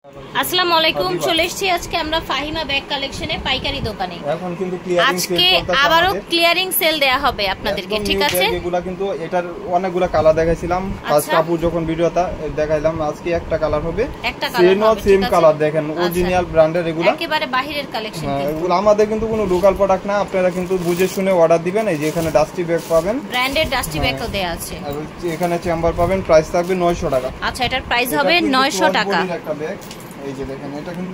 আসসালামু আলাইকুম, চলে এসেছি আজকে আমরা ফাহিমা ব্যাগ কালেকশনে পাইকারি দোকানে। এখন কিন্তু ক্লিয়ারিং সেল আজকে আবারো ক্লিয়ারিং সেল দেয়া হবে আপনাদেরকে, ঠিক আছে? এগুলা কিন্তু এটার অনেকগুলা কালার দেখাইছিলাম ফার্স্ট আপু যখন ভিডিওটা দেখাইলাম। আজকে একটা কালার হবে, একটা কালার হবে, সেম কালার দেখেন, অরিজিনাল ব্র্যান্ডের এগুলা, একেবারে বাহিরের কালেকশন। এগুলো আমাদের কিন্তু কোনো লোকাল প্রোডাক্ট না, আপনারা কিন্তু বুঝে শুনে অর্ডার দিবেন। এই যে এখানে ডাস্টি ব্যাগ পাবেন, ব্র্যান্ডেড ডাস্টি ব্যাগও দেয়া আছে। আর এখানে চেম্বার পাবেন, প্রাইস থাকবে 900 টাকা। আচ্ছা, এটার প্রাইস হবে 900 টাকা। একটা ব্যাগ, এই যে দেখেন, এটা কিন্তু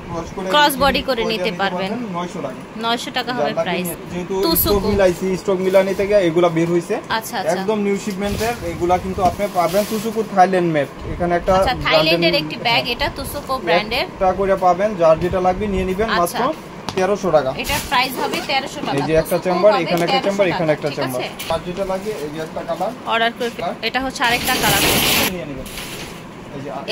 ক্রস বডি করে নিতে পারবেন, 900 টাকা। 900 টাকা হবে প্রাইস। যেহেতু স্টক মিলাইছি, স্টক মিলানি থেকে এগুলা বের হইছে, আচ্ছা আচ্ছা, একদম নিউ শিপমেন্টের। এগুলা কিন্তু আপনি পাবেন তুসুকু থাইল্যান্ড মেড। এখানে একটা আচ্ছা, থাইল্যান্ডের একটি ব্যাগ, এটা তুসুকু ব্র্যান্ডের, এটা করে পাবেন। যার যেটা লাগবে নিয়ে নেবেন, মাত্র 1300 টাকা। এটার প্রাইস হবে 1300 টাকা। এই যে একটা চেম্বার, এখানে একটা চেম্বার, এখানে একটা চেম্বার। আর যেটা লাগে এই যে একটা কালার অর্ডার করে, এটা হচ্ছে আরেকটা কালার নিয়ে নেবেন।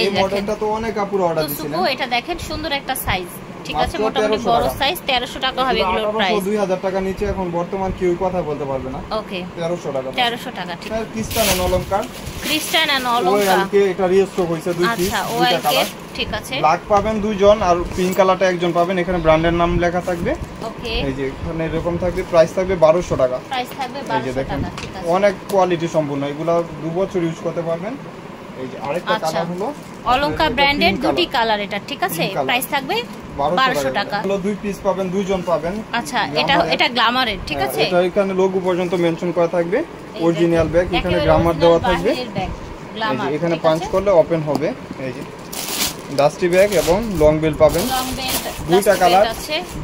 এই মডেলটা তো অনেক আপুরা অর্ডার দিয়েছিলেন। এটা দেখেন, সুন্দর একটা সাইজ, ঠিক আছে? মোটামুটি বড় সাইজ, 1300 টাকা হবে এগুলোর প্রাইস। 2000 টাকা নিচে এখন বর্তমান কেউ কথা বলতে পারবে না। ওকে, 1300 টাকা। 1300 টাকা, ঠিক আছে। ক্রিস্টান এন্ড অলংকার, ক্রিস্টান এন্ড অলংকার, ওকে, এটা রিস্টক হইছে দুই পিস, আচ্ছা, ওকে, ঠিক আছে। ব্ল্যাক পাবেন দুইজন, আর পিঙ্ক কালারটা একজন পাবেন। এখানে ব্র্যান্ডের নাম লেখা থাকবে, ওকে। এই যে এখানে এরকম থাকবে, প্রাইস থাকবে 1200 টাকা। প্রাইস থাকবে 1200 টাকা, ঠিক আছে। অনেক কোয়ালিটি সম্পূর্ণ, এগুলা 2 বছর ইউজ করতে পারবেন। এই যে আরেকটা কালার হলো অলংকার ব্র্যান্ডের, দুটি কালার এটা, ঠিক আছে? প্রাইস থাকবে 1200 টাকা। হলো দুই পিস পাবেন, দুইজন পাবেন। আচ্ছা, এটা গ্ল্যামারের, ঠিক আছে? এটা এখানে লোগো পর্যন্ত মেনশন করা থাকবে, অরিজিনাল ব্যাগ, এখানে গ্রামার দেওয়া থাকবে। এই যে এখানে পাঞ্চ করলে ওপেন হবে। এই যে ডাস্টি ব্যাগ এবং লং বেল পাবেন, দুইটা কালার,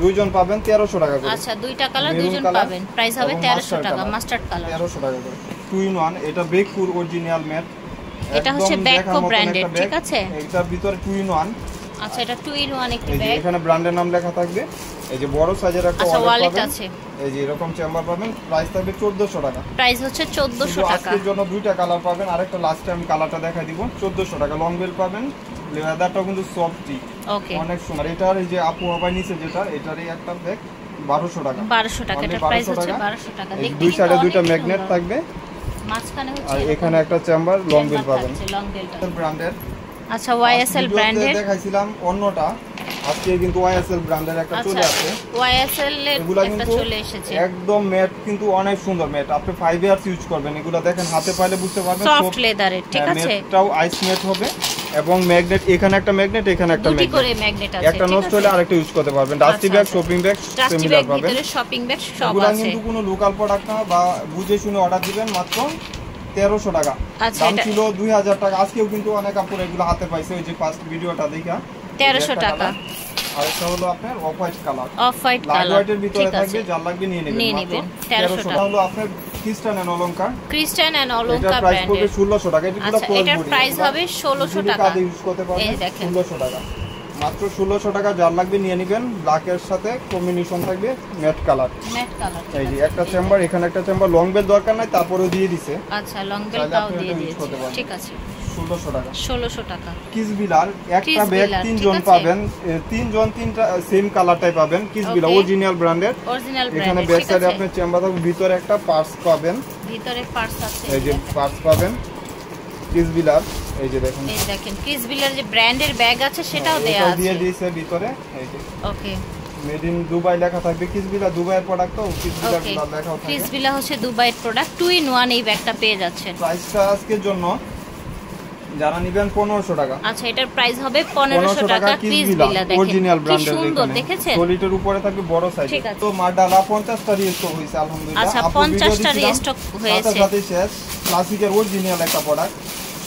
দুইজন পাবেন 1300 টাকা করে। আচ্ছা, দুইটা কালার, দুইজন পাবেন, প্রাইস হবে 1300 টাকা। মাস্টার্ড কালার 1300 টাকা করে। 2 in 1, এটা বেকপুর অরিজিনাল ম্যাট, এটা হচ্ছে ব্যাককো ব্র্যান্ডের, ঠিক আছে? এটার ভিতরে 2 in 1। আচ্ছা, এটা 2 in 1 একটি ব্যাগ, এখানে ব্র্যান্ডের নাম লেখা থাকবে। এই যে বড় সাইজের একটা ওয়ালেট আছে, এই যে এরকম চেম্বার পাবেন, প্রাইস থাকবে 1400 টাকা। প্রাইস হচ্ছে 1400 টাকা। আজকের জন্য দুইটা কালার পাবেন, আরেকটা লাস্ট টাইম কালারটা দেখাই দিব। 1400 টাকা। লং বেল পাবেন, লেদারটাও কিন্তু সফটি, ওকে, অনেক সুন্দর। এটার এই যে আপু আবার নিচে যেটা, এটারই একটা ব্যাগ 1200 টাকা। 1200 টাকা, এটা প্রাইস হচ্ছে 1200 টাকা। দেখতে দুই সাইডে দুইটা ম্যাগনেট থাকবে, মাঝখানে হচ্ছে, আর এখানে একটা চেম্বার, লং বেল পাবেন, লং বেলটা ব্র্যান্ডের। আচ্ছা, YSL ব্র্যান্ডের দেখাইছিলাম অন্যটা, আজকে কিন্তু YSL ব্র্যান্ডের একটা চলে আসে। YSL এর একটা চলে এসেছে, একদম ম্যাট, কিন্তু অনেক সুন্দর ম্যাট। আপনি 5 ইয়ার্স ইউজ করবেন, এগুলো দেখেন হাতে পাইলে বুঝতে পারবেন, সফট লেদারের, ঠিক আছে? ম্যাটটাও আইস ম্যাট হবে, এবং ম্যাগনেট, এখানে একটা ম্যাগনেট, এখানে একটা ম্যাগনেট, দুটি করে ম্যাগনেট আছে, একটা নষ্ট হলে আরেকটা ইউজ করতে পারবেন। Dusty bag, shopping bag, similar পাবেন। ভিতরে শপিং ব্যাগ সব এগুলো আছে। কিন্তু কোনো লোকাল প্রোডাক্ট না, বা বুঝে শুনে অর্ডার দিবেন, মাত্র 1300 টাকা। দাম ছিল 2000 টাকা। আজকেও কিন্তু অনেক কাপড় এগুলো হাতে পাইছে, ওই যে ফার্স্ট ভিডিওটা দেখা, 1300 টাকা। আরেকটা হলো আপনার off white colour, off white colour, হোয়াইটের ভিতরে থাকবে, যার লাগবে নিয়ে নেবেন। 1300 টাকা হলো আপনার ক্রিস্টান এন্ড অলংকার, ক্রিস্টান এন্ড অলংকার ব্র্যান্ডের, প্রাইস ব্র্যান্ডের, 1600 টাকা। এটার প্রাইস হবে 1600 টাকা। ইউজ করতে পারবেন, 1600 টাকা, মাত্র 1600 টাকা। যার লাগবে নিয়ে নেবেন। ব্ল্যাকের সাথে কম্বিনেশন থাকবে ম্যাট কালার, এই যে একটা চেম্বার, এখানে একটা চেম্বার। লং বেল দরকার নাই, তারপরেও দিয়ে দিছে। আচ্ছা, লং বেলটাও দিয়ে দিয়েছে, ঠিক আছে। 1600 টাকা। 1600 টাকা। কিসবিলার একটা ব্যাগ, তিনজন পাবেন, তিনজন তিনটা সেম কালারটাই পাবেন। কিসবিলা অরিজিনাল ব্র্যান্ডের, এখানে ব্যাক সাইডে আপনি চেম্বার থাকবে, ভিতরে একটা পার্স পাবেন, ভিতরে পার্স আছে, এই যে পার্স পাবেন কিসবিলার। এই যে দেখেন, এই দেখেন কিসবিলার যে ব্র্যান্ডের ব্যাগ আছে সেটাও দেয়া আছে, দিয়ে দিয়েছে ভিতরে। এই যে ওকে, মেড ইন দুবাই লেখা থাকবে। কিসবিলা দুবাইয়ের প্রোডাক্ট, তো কিসবিলা লেখা থাকবে। কিসবিলা হচ্ছে দুবাইয়ের প্রোডাক্ট। 2 in 1 এই ব্যাগটা পেয়ে যাচ্ছেন। প্রাইসটা আজকের জন্য যারা নেবেন 1500 টাকা। আচ্ছা, এটার প্রাইস হবে 1500 টাকা। কিসবিলা দেখেন, অরিজিনাল ব্র্যান্ডের, কি সুন্দর, দেখেছেন? সলিটের উপরে থাকবে বড় সাইজ। তো মাডালা 50টা রিস্টক হইছে, আলহামদুলিল্লাহ। আচ্ছা, 50টা রিস্টক হয়েছে, সাথে শেষ। ক্লাসিকের অরিজিনাল একটা প্রোডাক্ট,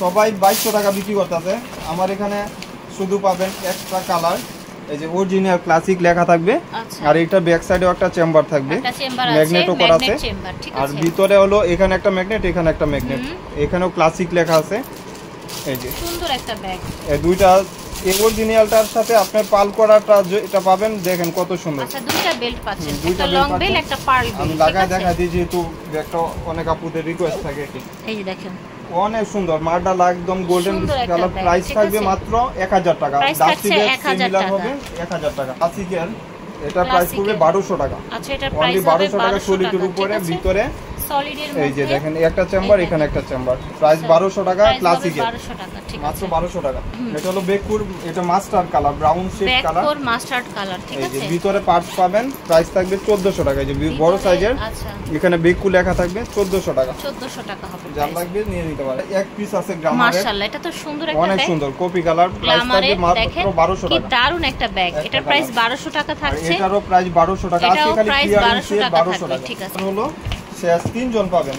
সবাই 2200 টাকা বিক্রি করতেছে। আমার এখানে শুধু পাবেন একটা কালার, এই যে অরিজিনাল ক্লাসিক লেখা থাকবে, আর এটা ব্যাক সাইডেও একটা চেম্বার থাকবে, ম্যাগনেটও করা আছে। আর ভিতরে হলো এখানে একটা ম্যাগনেট, এখানে একটা ম্যাগনেট, এখানেও ক্লাসিক লেখা আছে। এই যে সুন্দর একটা ব্যাগ, এই দুইটা অরিজিনালটার সাথে আপনার পাল করাটা এটা পাবেন, দেখেন কত সুন্দর। আচ্ছা, দুইটা বেল্ট পাচ্ছেন, একটা লং বেল, একটা পার্ল বেল। আমি লাগায় দেখা দিই, যেহেতু ব্যাগটা অনেক আপুদের রিকোয়েস্ট থাকে। এই যে দেখেন, অনেক সুন্দর মার্ডালা, একদম গোল্ডেন কালার। প্রাইস থাকবে মাত্র 1000 টাকা। ডাস্টি ব্যাগ সিমিলার হবে 1000 টাকা। ক্লাসিকের এটা প্রাইস পড়বে 1200 টাকা। আচ্ছা, এটা প্রাইস হবে 1200 টাকা। সলিটের উপরে, ভিতরে সলিডের মধ্যে এই যে দেখেন একটা চেম্বার, এখানে একটা চেম্বার, প্রাইস 1200 টাকা ক্লাসিকের, 1200 টাকা। ঠিক আছে, মাত্র 1200 টাকা। এটা হলো বেকুর, এটা mustard colour, brown shade colour, বেকুর মাস্টার্ড কালার। ঠিক আছে, এই যে ভিতরে পার্টস পাবেন, প্রাইস থাকবে 1400 টাকা। এই যে বড় সাইজের, আচ্ছা, এখানে বেকু লেখা থাকবে 1400 টাকা। 1400 টাকা হবে। যার লাগবে নিয়ে নিতে পারে। এক পিস আছে গ্রামারের, মাশাআল্লাহ, এটা তো সুন্দর একটা অনেক ব্যাগ, সুন্দর কপি কালার, প্রাইস থাকবে মাত্র 1200 কি টাকা। দারুন একটা ব্যাগ, এটার প্রাইস 1200 টাকা থাকছে। এটারও প্রাইস 1200 টাকা আছে, এটাও খালি প্রাইস ক্লিয়ারেন্স 1200 টাকা 1200 থাকবে। টাকা। ঠিক আছে, হলো শেষ 3 জন পাবেন,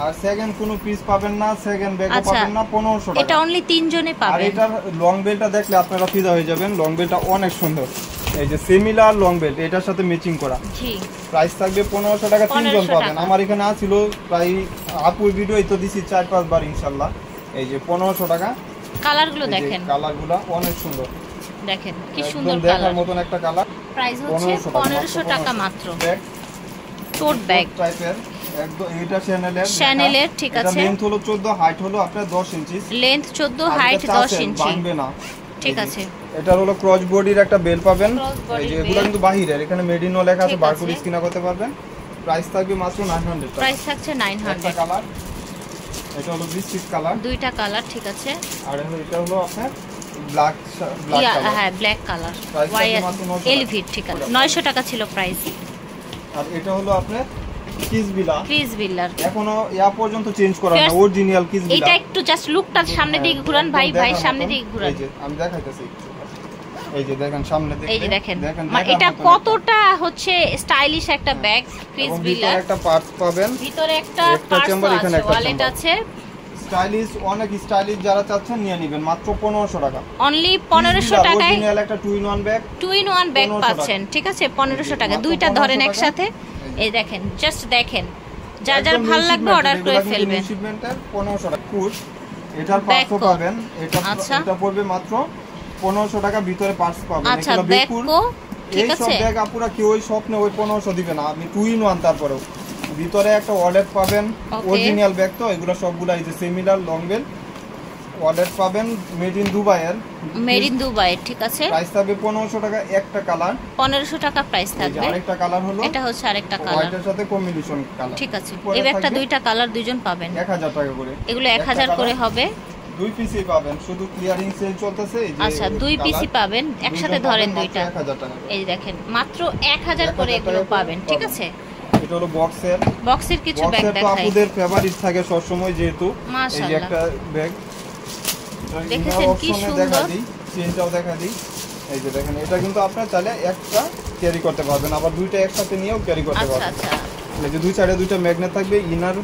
আর সেকেন্ড কোনো পিস পাবেন না, সেকেন্ড ব্যাগও পাবেন না, 1500 টাকা। এটা অনলি 3 জনে আর পাবেন। এটার লং বেলটা দেখলে আপনারা ফিদা হয়ে যাবেন, লং বেলটা অনেক সুন্দর। এই যে সিমিলার লং বেল্ট, এটার সাথে ম্যাচিং করা, জি, প্রাইস থাকবে 1500 টাকা। 3 জন পাবেন। আমার এখানে আছিল প্রায় আপুর ভিডিওই তো দিছি 4-5 বার ইনশাআল্লাহ। এই যে 1500 টাকা। কালারগুলো দেখেন, কালারগুলো অনেক সুন্দর, দেখেন কি সুন্দর একদম দেখার কালার। মতন একটা কালার। প্রাইস হচ্ছে 1500 টাকা মাত্র। ব্যাগ, টোট ব্যাগ টাইপের, একদম এটা শ্যানেলের। ঠিক আছে, লেন্থ হলো 14, হাইট হলো আপনার 10 ইঞ্চি, লেন্থ 14, হাইট 10 ইঞ্চি, ভাঙবে না। ঠিক আছে, এটা হলো ক্রস বডির একটা বেল পাবেন। এই যে এগুলো বেল। কিন্তু বাহিরের, এখানে মেড ইন লেখা আছে, ঠিক বারকোড আছে। স্ক্যান করতে পারবেন। প্রাইস থাকবে মাত্র 900 টাকা। প্রাইস থাকছে একটা 900। কালার, এটা হলো বিস্কিট কালার, দুইটা কালার। ঠিক আছে, আর এটা হলো আপনার ব্ল্যাক কালার। হ্যাঁ, ব্ল্যাক কালার, প্রাইস ওয়াই থাকবে মাত্র 900 টাকা। এলভিট। ঠিক আছে, 900 টাকা ছিল প্রাইস। আর এটা হলো আপনার কিসবিলা, ক্রিস বিল্লার, এখনো ইয়া পর্যন্ত চেঞ্জ করা না, অরিজিনাল কিসবিলা। এটা একটু জাস্ট লুকটা সামনে দিকে ঘুরান ভাই, ভাই সামনে দিকে ঘুরান। এই যে আমি দেখাইতেছি, এই যে দেখেন সামনে দিকে, এই যে দেখেন, দেখার এটা মতন কতটা হচ্ছে স্টাইলিশ একটা ব্যাগ। ক্রিস এবং বিল্লার, ভিতরে একটা পার্টস পাবেন, ভিতরে একটা একটা চেম্বার, এখানে একটা ওয়ালেট চেম্বার। আছে। স্টাইলিশ, অনেক স্টাইলিশ যারা চাচ্ছেন নিয়ে নেবেন, মাত্র 1500 টাকা। অনলি 1500 টাকায় অরিজিনাল একটা 2-in-1 ব্যাগ, 2-in-1 ব্যাগ 1500 পাচ্ছেন। ঠিক আছে, 1500 টাকা, মাত্র দুইটা ধরেন 1500 একসাথে। এই দেখেন, জাস্ট দেখেন, যার যার একদম ভালো লাগবে new অর্ডার shipment, করে এগুলা কিন্তু ফেলবেন। new shipment-এর 1500 টাকা। কুশ, এটার ব্যাগ পার্টসও কো। পাবেন, আচ্ছা। এটা পড়বে মাত্র 1500 টাকা, ভিতরে পার্টস পাবেন। আচ্ছা, এগুলো ব্যাগ বেকুর, কো। ঠিক এই সব আছে, ব্যাগ আপুরা কেউ ওই স্বপ্নে ওই 1500 দিবে না, আপনি 2-in-1 তারপরেও ভিতরে একটা ওয়ালেট পাবেন, Okay. অরিজিনাল ব্যাগ তো এগুলো সবগুলা এই যে সিমিলার লং বেল ওয়ালেট পাবেন, মেড ইন দুবাইয়ের, মেড ইন দুবাই। ঠিক আছে, প্রাইস থাকবে 1500 টাকা। একটা কালার, 1500 টাকা প্রাইস এই যে থাকবে। আরেকটা কালার হলো, এটা হচ্ছে আরেকটা কালার। হোয়াইটের সাথে কম্বিনেশন কালার। ঠিক আছে, পরে এই ব্যাগটা থাকবে দুইটা কালার, দুইজন পাবেন। 1000 টাকা করে, এগুলো একটা 1000 করে কালার, হবে। দুই পিসই পাবেন, শুধু ক্লিয়ারিং সেল চলতেছে। এই যে আচ্ছা, দুই কালার, পিসই পাবেন, একসাথে দুইজন ধরেন পাবেন মাত্র দুইটা। 1000 টাকা করে। এই যে দেখেন, মাত্র 1000 করে 1000 এগুলো টাকা পাবেন। ঠিক পাবেন। আছে, এটা হলো বক্সের, বক্সের কিছু ব্যাগ বক্সের তো দেখাই। আপুদের ফেভারিট থাকে সব সময়, যেহেতু এই যে মাশাআল্লাহ, একটা ব্যাগ দেখেছেন কি সুন্দর। দেখা দিই, চেনটাও দেখা দিই। এই যে দেখেন, এটা কিন্তু আপনারা চাইলে একটা ক্যারি করতে পারবেন, আবার দুইটা একসাথে নিয়েও ক্যারি করতে আচ্ছা পারবেন। আচ্ছা, এই যে দুই সাইডে দুইটা ম্যাগনেট থাকবে, ইনার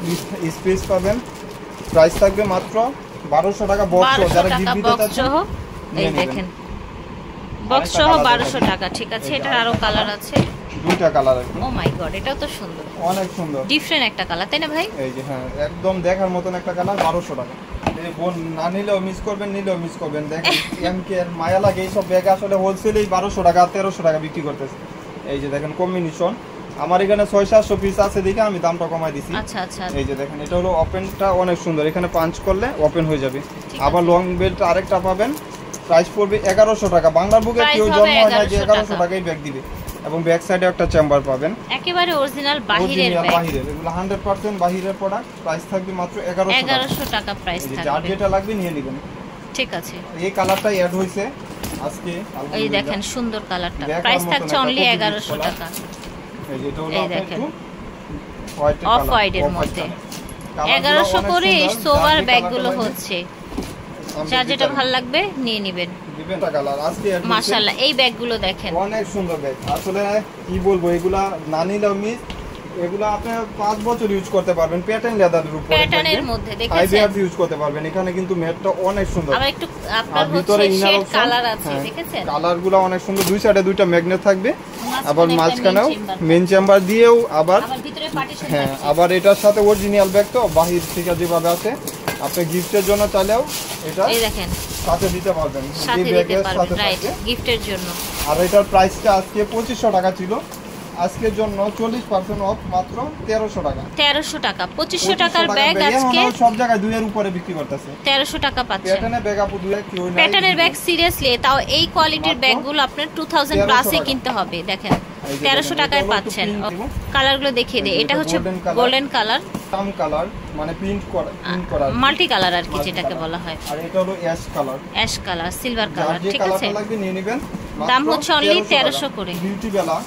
স্পেস পাবেন। প্রাইস থাকবে মাত্র 1200 টাকা। বক্স 1200 যারা টাকা গিফট দিতে বক্স চাচ্ছেন সহ। এই নিয়ে নেবেন। দেখেন, বক্স সহ 1200 টাকা। ঠিক আছে, এই যে এটার আরো আরেকটা কালার কালার। আছে। দুইটা কালার আর কি, ও মাই গড, এটাও তো সুন্দর, অনেক সুন্দর, ডিফারেন্ট একটা কালার, তাই না ভাই? এই যে হ্যাঁ, একদম দেখার মতন একটা কালার, 1200 টাকা। এই বোন না নিলেও মিস করবেন, নিলেও মিস করবেন। দেখেন এমকে এর মায়া লাগে, এইসব ব্যাগ আসলে হোলসেলেই 1200 টাকা 1300 টাকা বিক্রি করতেছে। এই যে দেখেন কম্বিনেশন, আমার এখানে 600-700 পিস আছে দেখে আমি দামটা কমাই দিছি। আচ্ছা আচ্ছা, এই যে দেখেন, এটা হলো ওপেনটা অনেক সুন্দর, এখানে পাঞ্চ করলে ওপেন হয়ে যাবে। ঠিক আবার আছে। লং বেল্ট আরেকটা পাবেন, প্রাইস পড়বে 1100 টাকা। বাংলার বুকে Price কেউ হবে জন্ম হয় না যে 1100 1100 টাকায় ব্যাগ দিবে। এবং ব্যাক সাইডে একটা চেম্বার পাবেন, একেবারে অরিজিনাল বাহিরের অরিজিনাল ব্যাগ। বাহিরের, এগুলো 100% বাহিরের প্রোডাক্ট। প্রাইস থাকবে মাত্র 1100 টাকা। 1100 টাকা প্রাইস এই যে যার থাকবে। যেটা লাগবে নিয়ে নেবেন। ঠিক আছে, এই কালারটা অ্যাড হইছে আজকে, এই আলহামদুলিল্লাহ। দেখেন সুন্দর কালারটা, দেখার প্রাইস মতন থাকছে একটা অনলি কপি 1100 কালার। টাকা। এই যে এটা হলো এই আপনার দেখেন, একটু হোয়াইট অফ হোয়াইটের মধ্যে 1100 করে সোভার ব্যাগগুলো হচ্ছে। যার যেটা ভালো লাগবে নিয়ে নেবেন। দিবেনটা কালার আজকে অ্যাড হইছে। মাশাআল্লাহ, এই ব্যাগগুলো দেখেন, অনেক সুন্দর ব্যাগ। আসলে কি বলবো, এগুলা না নিলেও মিস, এগুলা আপনি 5 বছর ইউজ করতে পারবেন। প্যাটার্ন লেদারের উপরে, প্যাটার্নের মধ্যে দেখেছেন, আইবিআর ইউজ করতে পারবেন। এখানে কিন্তু ম্যাটটা অনেক সুন্দর, আবার একটু আর আপনার ভিতরে হচ্ছে ইনার শেড অপশন, কালার আছে, দেখেছেন? কালারগুলো অনেক সুন্দর। দুই সাইডে দুইটা ম্যাগনেট থাকবে, আবার একটা মাঝখানেও main chamber। মেইন চেম্বার দিয়েও আবার আবার ভিতরে পার্টিশন হ্যাঁ, আছে। আবার এটার সাথে অরিজিনাল ব্যাগ তো বাহির থেকে যেভাবে আছে, আপনি গিফটের জন্য চাইলেও এটা এই দেখেন, সাথে দিতে পারবেন, সাথে এই দিতে ব্যাগের পারবেন, সাথে রাইট, থাকবে। গিফটের জন্য। আর এটার প্রাইসটা আজকে 2500 টাকা ছিল, আজকের জন্য 40% অফ, মাত্র 1300 টাকা। 1300 টাকা, 2500 টাকার ব্যাগ আজকে সব জায়গায় 2 এর উপরে বিক্রি করতেছে। 1300 টাকা পাচ্ছেন। প্যাটার্নের ব্যাগ আপু 2 এর কেউ নাই। প্যাটার্নের ব্যাগ সিরিয়াসলি, তাও এই কোয়ালিটির মাত্র ব্যাগগুলো আপনার 2000 1300 প্লাসে টাকা। কিনতে হবে। দেখেন 1300 টাকায় পাচ্ছেন। কালারগুলো দেখিয়ে দিই। এটা হচ্ছে গোল্ডেন কালার, সাম কালার মানে প্রিন্ট করা মাল্টি কালার আর কি যেটাকে বলা হয়। আর এটা হলো অ্যাশ কালার, সিলভার কালার, ঠিক আছে। লাগবে নিয়ে নেবেন। দাম হচ্ছে অনলি 1300 করে। বিউটি বেলা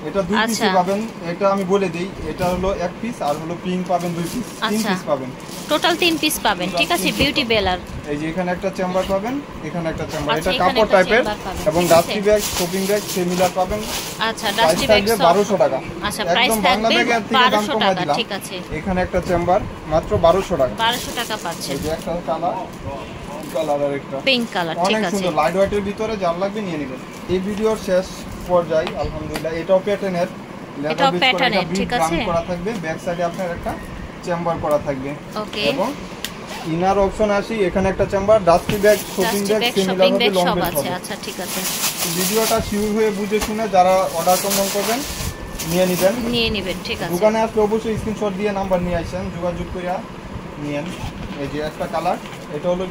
এটা 2 পিস পাবেন। এটা আমি বলে দেই, এটা হলো 1 পিস আর হলো পিঙ্ক পাবেন 2 পিস, 3 পিস পাবেন। টোটাল 3 পিস পাবেন, ঠিক আছে। বিউটি বেলার এই যে এখানে একটা চেম্বার পাবেন, এখানে একটা চেম্বার। এটা কাপড় টাইপের এবং dusty bag, shopping bag similar পাবেন। আচ্ছা, ডাস্টি ব্যাগ 1200 টাকা। আচ্ছা, প্রাইস থাকবে 1200 টাকা, ঠিক আছে। এখানে একটা চেম্বার মাত্র 1200 টাকা। 1200 টাকা পাচ্ছেন। এই যে একটা কালার আর একটা পিঙ্ক কালার, ঠিক আছে। অনেক সুন্দর লাইট ওয়েটের ভিতরে যা লাগবে নিয়ে নেবেন। এই ভিডিওর শেষ পর্যায়ে আলহামদুলিল্লাহ এটাও প্যাটার্নের, ঠিক আছে, করা থাকবে। ব্যাক সাইডে আপনার একটা চেম্বার করা থাকবে। ওকে। এবং ইনার অপশন আসি, এখানে একটা chamber, dusty bag, shopping bag similar হবে, লং ব্যাগ হবে। আচ্ছা, ঠিক আছে। ভিডিওটা শিওর হয়ে বুঝে শুনে যারা অর্ডার করবেন নিয়ে নেবেন, ঠিক আছে। দোকানে আসলে অবশ্যই স্ক্রিনশট দিয়ে নাম্বার নিয়ে আসেন, যোগাযোগ করে নিয়েন। এই যে একটা কালার, এটা হলো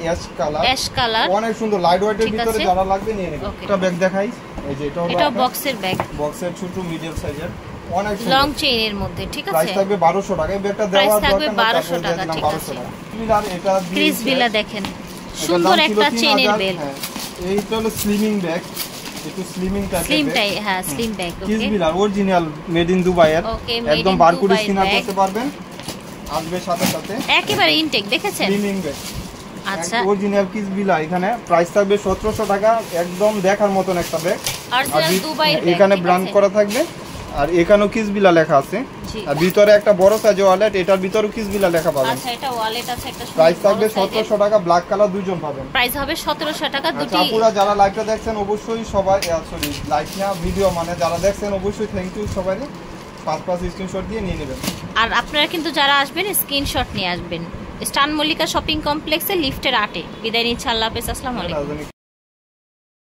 অ্যাশ কালার, অনেক সুন্দর লাইট ওয়েটের ভিতরে যারা লাগবে নিয়ে নেবেন। একটা ব্যাগ দেখাই, এই যে এটা বক্সের ব্যাগ, বক্সের ছোট মিডিয়াম সাইজের, অনেক সুন্দর লং চেইনের মধ্যে, ঠিক আছে। প্রাইস থাকবে 1200 টাকা। এই ব্যাগটা দেওয়ার থাকবে 1200 টাকা, ঠিক আছে। এটা ক্রিস বিলা দেখেন, সুন্দর একটা চেইনের বেল। এইটা হলো স্লিমিং ব্যাগ, একটু স্লিমিং টাইপের, স্লিম ব্যাগ। ওকে, ক্রিস বিলা অরিজিনাল মেড ইন দুবাই এর, একদম বারকোড স্ক্যানার করতে পারবেন, আসবে সাথে একেবারে ইনটেক, দেখেছেন স্লিমিং ব্যাগ। আচ্ছা, অরিজিনাল কিস বিলা। এখানে প্রাইস থাকবে 1700 টাকা, একদম দেখার মতন একটা ব্যাগ। আর দুবাই ব্যাগ, এখানে ব্র্যান্ড করা থাকবে, আর এখানেও কিস বিলা লেখা আছে। আর ভিতরে একটা বড় সাইজের ওয়ালেট, এটার ভিতরে কিস বিলা লেখা পাবেন। আচ্ছা, এটা ওয়ালেট আছে একটা। প্রাইস থাকবে 1700 টাকা, ব্ল্যাক কালার দুইজন পাবেন। প্রাইস হবে 1700 টাকা দুটি। আপুরা যারা লাইভটা দেখছেন অবশ্যই সবাই, সরি লাইভ না ভিডিও, মানে যারা দেখছেন অবশ্যই থ্যাংক ইউ সবাই। 5 স্ক্রিনশট দিয়ে নিয়ে নেবেন। আর আপনারা কিন্তু যারা আসবেন স্ক্রিনশট নিয়ে আসবেন। স্টান মল্লিকা শপিং কমপ্লেক্সে লিফটের 8-এ। বিদায় নিচ্ছি, আল্লাহ হাফেজ, আসসালামু আলাইকুম।